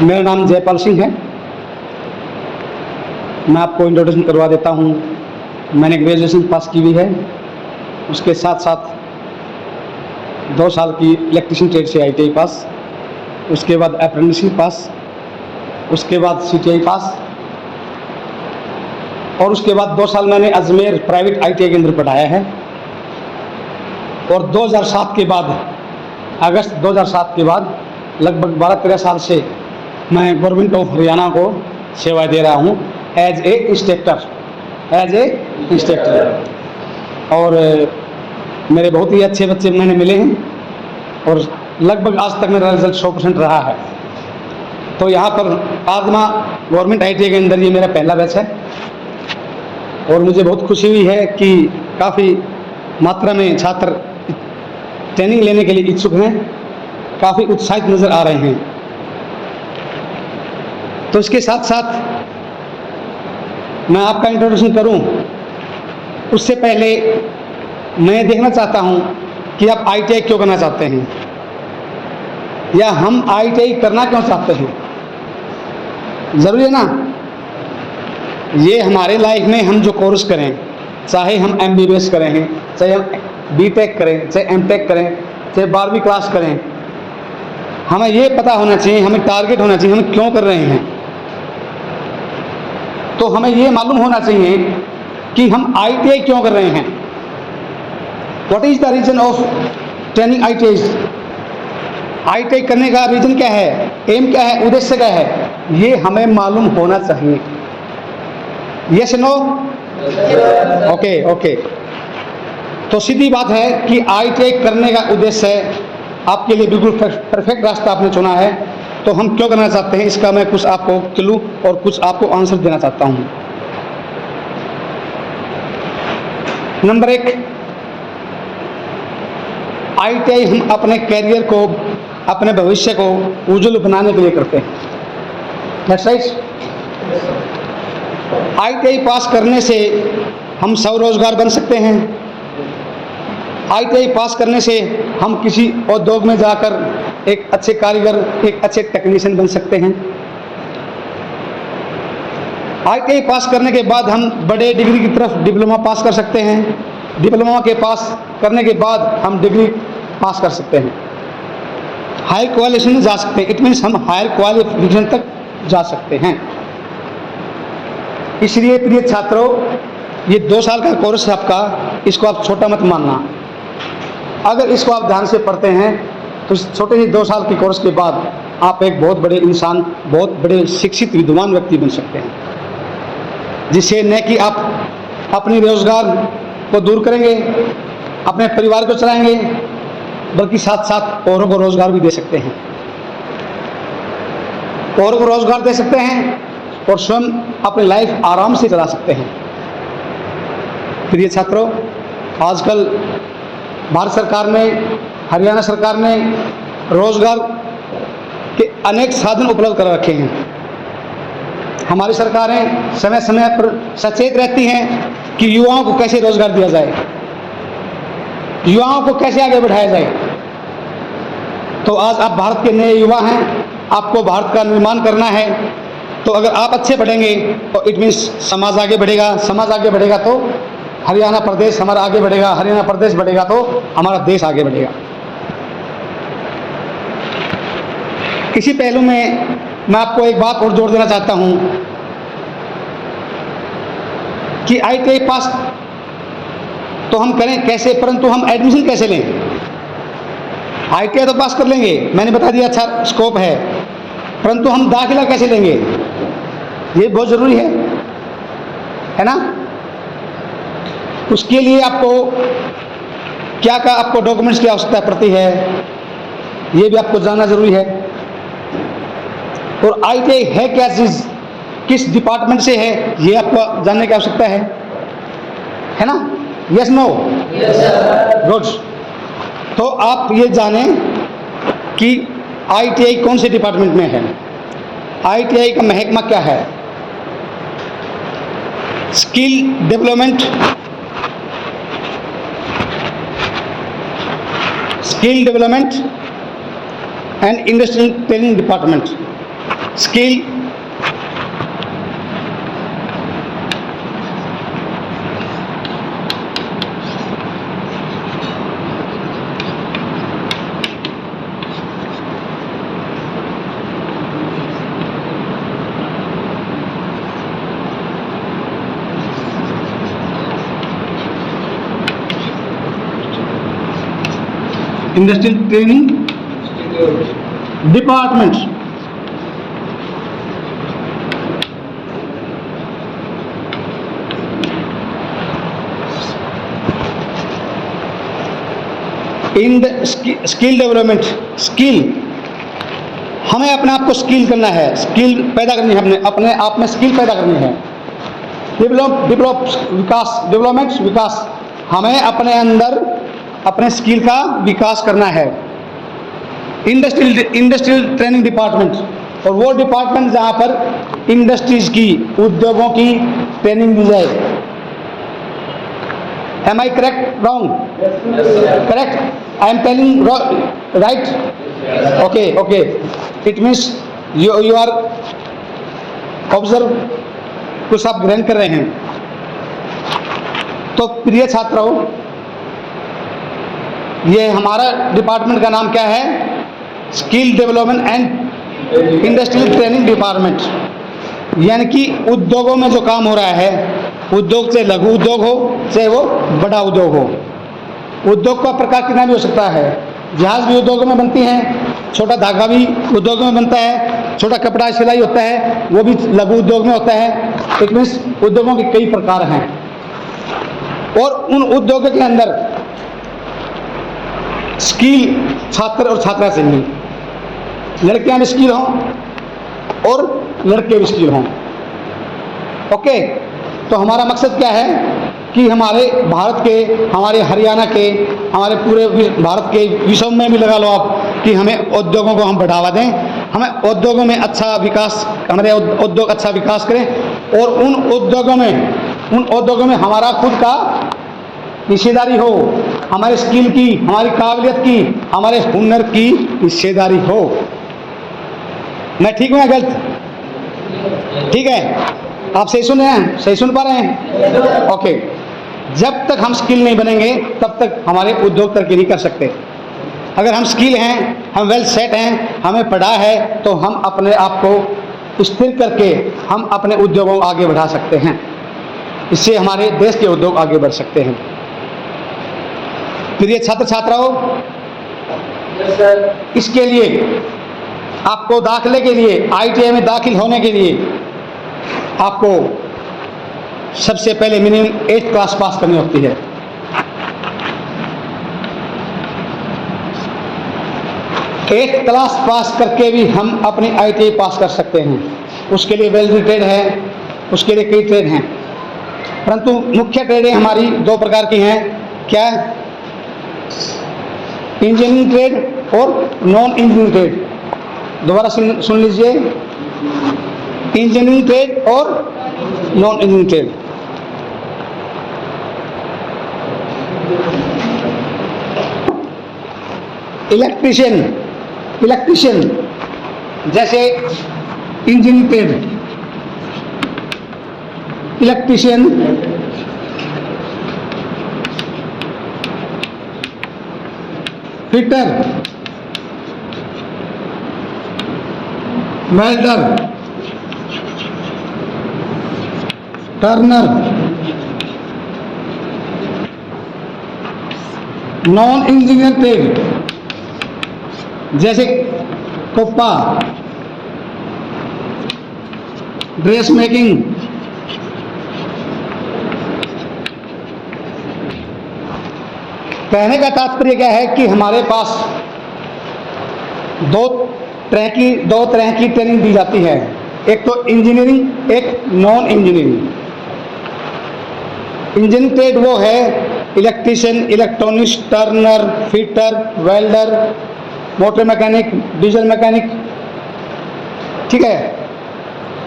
मेरा नाम जयपाल सिंह है। मैं आपको इंट्रोडक्शन करवा देता हूँ। मैंने ग्रेजुएशन पास की हुई है, उसके साथ साथ 2 साल की इलेक्ट्रिशियन ट्रेड से ITI पास, उसके बाद अप्रेंटिसशिप पास, उसके बाद CTI पास, और उसके बाद 2 साल मैंने अजमेर प्राइवेट ITI के अंदर पढ़ाया है। और 2007 के बाद, अगस्त 2007 के बाद लगभग 12-13 साल से मैं गवर्नमेंट ऑफ हरियाणा को सेवाएं दे रहा हूँ एज ए इंस्ट्रक्टर। और मेरे बहुत ही अच्छे बच्चे मैंने मिले हैं और लगभग आज तक मेरा रिजल्ट 100% रहा है। तो यहाँ पर आगमा गवर्नमेंट ITI के अंदर ये मेरा पहला बैच है और मुझे बहुत खुशी हुई है कि काफ़ी मात्रा में छात्र ट्रेनिंग लेने के लिए इच्छुक हैं, काफ़ी उत्साहित नज़र आ रहे हैं। तो इसके साथ साथ मैं आपका इंट्रोडक्शन करूं, उससे पहले मैं देखना चाहता हूं कि आप ITI क्यों करना चाहते हैं, या हम ITI करना क्यों चाहते हैं। ज़रूरी है ना, ये हमारे लाइफ में हम जो कोर्स करें, चाहे हम MBBS करें, चाहे हम BTech करें, चाहे MTech करें, चाहे 12वीं क्लास करें, हमें ये पता होना चाहिए, हमें टारगेट होना चाहिए हम क्यों कर रहे हैं। तो हमें ये मालूम होना चाहिए कि हम ITI क्यों कर रहे हैं। What is the reason of training ITI करने का रीजन क्या है, एम क्या है, उद्देश्य क्या है, ये हमें मालूम होना चाहिए। Yes no? ओके। तो सीधी बात है कि ITI करने का उद्देश्य आपके लिए बिल्कुल परफेक्ट रास्ता आपने चुना है। तो हम क्यों करना चाहते हैं, इसका मैं कुछ आपको क्लू और कुछ आपको आंसर देना चाहता हूं। नंबर 1, ITI हम अपने कैरियर को, अपने भविष्य को उज्जवल बनाने के लिए करते हैं। That's right. ITI पास करने से हम स्वरोजगार बन सकते हैं। ITI पास करने से हम किसी उद्योग में जाकर एक अच्छे कारीगर, एक अच्छे टेक्नीशियन बन सकते हैं। ITI पास करने के बाद हम बड़े डिग्री की तरफ डिप्लोमा पास कर सकते हैं। डिप्लोमा के पास करने के बाद हम डिग्री पास कर सकते हैं, हायर क्वालिफिकेशन में जा सकते हैं। इट मीन्स हम हायर क्वालिफिकेशन तक जा सकते हैं। इसलिए प्रिय छात्रों, ये 2 साल का कोर्स है आपका, इसको आप छोटा मत मानना। अगर इसको आप ध्यान से पढ़ते हैं तो छोटे ही 2 साल के कोर्स के बाद आप एक बहुत बड़े इंसान, बहुत बड़े शिक्षित विद्वान व्यक्ति बन सकते हैं, जिससे न कि आप अपने रोजगार को दूर करेंगे, अपने परिवार को चलाएंगे, बल्कि साथ साथ औरों को रोजगार भी दे सकते हैं। औरों को रोजगार दे सकते हैं और स्वयं अपनी लाइफ आराम से चला सकते हैं। प्रिय छात्रों, आजकल भारत सरकार ने, हरियाणा सरकार ने रोजगार के अनेक साधन उपलब्ध कर रखे हैं। हमारी सरकारें समय समय पर सचेत रहती हैं कि युवाओं को कैसे रोजगार दिया जाए, युवाओं को कैसे आगे बढ़ाया जाए। तो आज आप भारत के नए युवा हैं, आपको भारत का निर्माण करना है। तो अगर आप अच्छे बढ़ेंगे तो इट मीन्स समाज आगे बढ़ेगा, समाज आगे बढ़ेगा तो हरियाणा प्रदेश हमारा आगे बढ़ेगा, हरियाणा प्रदेश बढ़ेगा तो हमारा देश आगे बढ़ेगा। इसी पहलू में मैं आपको एक बात और जोड़ देना चाहता हूं कि ITI पास तो हम करें कैसे, परंतु हम एडमिशन कैसे लें। ITI तो पास कर लेंगे, मैंने बता दिया, अच्छा स्कोप है, परंतु हम दाखिला कैसे लेंगे, ये बहुत ज़रूरी है ना। उसके लिए आपको क्या आपको डॉक्यूमेंट्स की आवश्यकता पड़ती है, ये भी आपको जानना जरूरी है। और ITI है क्या चीज़, किस डिपार्टमेंट से है, ये आपको जानने की आवश्यकता है ना। Yes no? गुड। तो आप ये जानें कि ITI कौन से डिपार्टमेंट में है, ITI का महकमा क्या है। Skill development, and industrial training department, skill, industrial training department, in the skill development, skill, हमें अपने आप को स्किल करना है, स्किल पैदा करनी है, अपने आप में स्किल पैदा करनी है। डेवलपमेंट विकास, हमें अपने अंदर अपने स्किल का विकास करना है। इंडस्ट्रियल ट्रेनिंग डिपार्टमेंट, और वो डिपार्टमेंट जहाँ पर इंडस्ट्रीज की, उद्योगों की ट्रेनिंग दी जाए। Am I correct, wrong? Correct, I am telling right? Okay okay, it means you are observe, कुछ आप ग्रहण कर रहे हैं। तो प्रिय छात्रों, ये हमारा डिपार्टमेंट का नाम क्या है? Skill development and industrial training department. यानी कि उद्योगों में जो काम हो रहा है, उद्योग चाहे लघु उद्योग हो चाहे वो बड़ा उद्योग हो, उद्योग का प्रकार कितना भी हो सकता है। जहाज भी उद्योगों में बनती हैं, छोटा धागा भी उद्योगों में बनता है, छोटा कपड़ा सिलाई होता है वो भी लघु उद्योग में होता है। इट मीन्स उद्योगों के कई प्रकार हैं, और उन उद्योगों के अंदर स्किल छात्र और छात्रा चाहिए। लड़कियां भी स्किल हों और लड़के भी स्किल हों। ओके, तो हमारा मकसद क्या है कि हमारे भारत के, हमारे हरियाणा के, हमारे पूरे भारत के विश्व में भी लगा लो आप, कि हमें उद्योगों को हम बढ़ावा दें, हमें उद्योगों में अच्छा विकास, हमारे उद्योग अच्छा विकास करें, और उन उद्योगों में हमारा खुद का हिस्सेदारी हो, हमारे स्किल की, हमारी काबिलियत की, हमारे हुनर की हिस्सेदारी हो। मैं ठीक हूँ या गलत? ठीक है, आप सही सुन रहे हैं? सही सुन पा रहे हैं? ओके, जब तक हम स्किल नहीं बनेंगे तब तक हमारे उद्योग तरक्की नहीं कर सकते। अगर हम स्किल हैं, हम वेल सेट हैं, हमें पढ़ा है, तो हम अपने आप को स्थिर करके हम अपने उद्योगों को आगे बढ़ा सकते हैं। इससे हमारे देश के उद्योग आगे बढ़ सकते हैं। प्रिय छात्र छात्राओं, इसके लिए आपको दाखिले के लिए, ITI में दाखिल होने के लिए आपको सबसे पहले मिनिमम 8th क्लास पास करनी होती है। एट्थ क्लास पास करके भी हम अपनी ITI पास कर सकते हैं। उसके लिए वैलिड ट्रेड है, उसके लिए कई ट्रेड हैं, परंतु मुख्य ट्रेडें हमारी दो प्रकार की हैं। क्या? इंजीनियरिंग ट्रेड और नॉन इंजीनियरिंग ट्रेड। दोबारा सुन लीजिए, इंजीनियरिंग ट्रेड और नॉन इंजीनियरिंग ट्रेड। इलेक्ट्रीशियन जैसे engineering trade, electrician, fitter, welder, Turner. Non engineer trade जैसे कोप्पा, ड्रेस मेकिंग, कहने का तात्पर्य क्या है कि हमारे पास दो तरह की ट्रेनिंग दी जाती है, एक तो इंजीनियरिंग, एक नॉन इंजीनियरिंग। इंजीनियरिंग ट्रेड वो है electrician, electronics, Turner, fitter, welder, motor mechanic, diesel mechanic. ठीक है,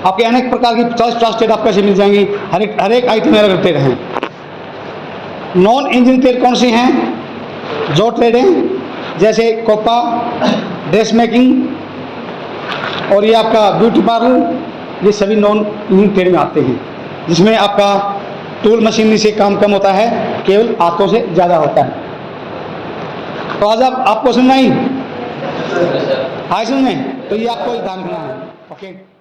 आपके अनेक प्रकार की 50 ट्रेड आपको ऐसे मिल जाएंगी, हर एक आइटम में अलग ट्रेड हैं। नॉन इंजीनियरिंग ट्रेड कौन सी हैं? जो ट्रेड हैं जैसे कोपा, ड्रेस मेकिंग, और ये आपका ब्यूटी पार्लर, ये सभी नॉन इंजीनियरिंग ट्रेड में आते हैं, जिसमें आपका टूल मशीनरी से काम कम होता है, केवल हाथों से ज़्यादा होता है। तो आज आपको समझ आई? समझ में? तो ये आपको ध्यान रखना है। ओके।